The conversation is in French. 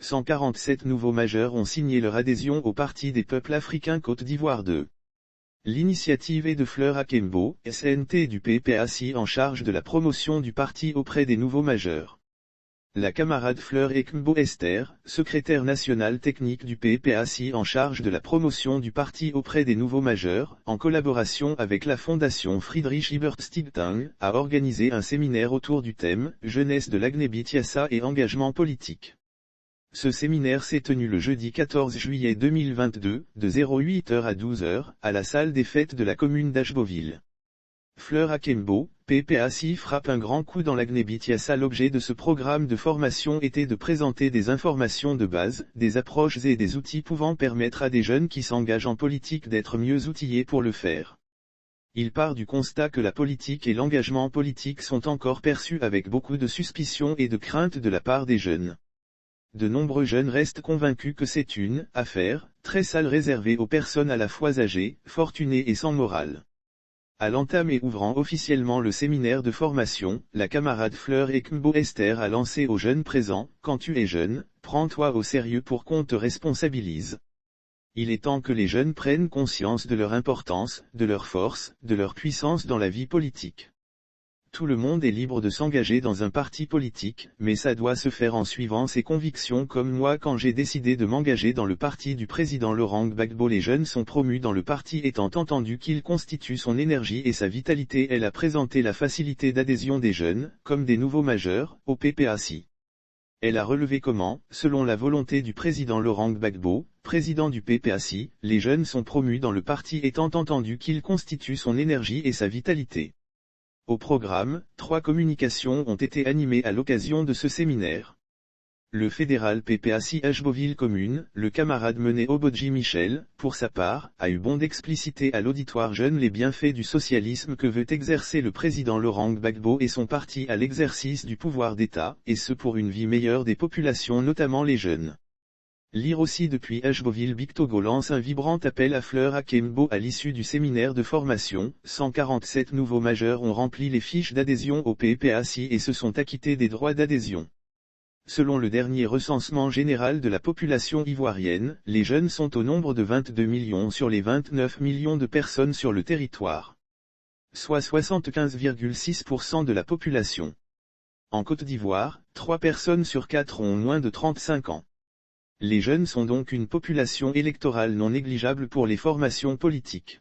147 nouveaux majeurs ont signé leur adhésion au Parti des peuples africains Côte d'Ivoire 2. L'initiative est de Fleur Akembo, SNT du PPACI en charge de la promotion du parti auprès des nouveaux majeurs. La camarade Fleur Ekmbo Esther, secrétaire nationale technique du PPACI en charge de la promotion du parti auprès des nouveaux majeurs, en collaboration avec la fondation Friedrich Ebert Stiftung, a organisé un séminaire autour du thème « Jeunesse de l'Agnébitiassa et engagement politique ». Ce séminaire s'est tenu le jeudi 14 juillet 2022, de 08h à 12h, à la salle des fêtes de la commune d'Ashboville. Fleur Akembo, PPACI frappe un grand coup dans l'Agnébitiassa. L'objet de ce programme de formation était de présenter des informations de base, des approches et des outils pouvant permettre à des jeunes qui s'engagent en politique d'être mieux outillés pour le faire. Il part du constat que la politique et l'engagement politique sont encore perçus avec beaucoup de suspicion et de crainte de la part des jeunes. De nombreux jeunes restent convaincus que c'est une affaire très sale réservée aux personnes à la fois âgées, fortunées et sans morale. À l'entame et ouvrant officiellement le séminaire de formation, la camarade Fleur Ekmbo Esther a lancé aux jeunes présents « Quand tu es jeune, prends-toi au sérieux pour qu'on te responsabilise ». Il est temps que les jeunes prennent conscience de leur importance, de leur force, de leur puissance dans la vie politique. Tout le monde est libre de s'engager dans un parti politique, mais ça doit se faire en suivant ses convictions comme moi quand j'ai décidé de m'engager dans le parti du président Laurent Gbagbo. Les jeunes sont promus dans le parti étant entendu qu'il constitue son énergie et sa vitalité. Elle a présenté la facilité d'adhésion des jeunes, comme des nouveaux majeurs, au PPACI. Elle a relevé comment, selon la volonté du président Laurent Gbagbo, président du PPACI, les jeunes sont promus dans le parti étant entendu qu'il constitue son énergie et sa vitalité. Au programme, 3 communications ont été animées à l'occasion de ce séminaire. Le fédéral PPACI Ashboville Commune, le camarade Mené Obodji Michel, pour sa part, a eu bon d'expliciter à l'auditoire jeune les bienfaits du socialisme que veut exercer le président Laurent Gbagbo et son parti à l'exercice du pouvoir d'État, et ce pour une vie meilleure des populations notamment les jeunes. Lire aussi depuis Ashboville. Bictogo lance un vibrant appel à Fleur Akembo. À l'issue du séminaire de formation, 147 nouveaux majeurs ont rempli les fiches d'adhésion au PPACI et se sont acquittés des droits d'adhésion. Selon le dernier recensement général de la population ivoirienne, les jeunes sont au nombre de 22 millions sur les 29 millions de personnes sur le territoire. Soit 75,6% de la population. En Côte d'Ivoire, 3 personnes sur 4 ont moins de 35 ans. Les jeunes sont donc une population électorale non négligeable pour les formations politiques.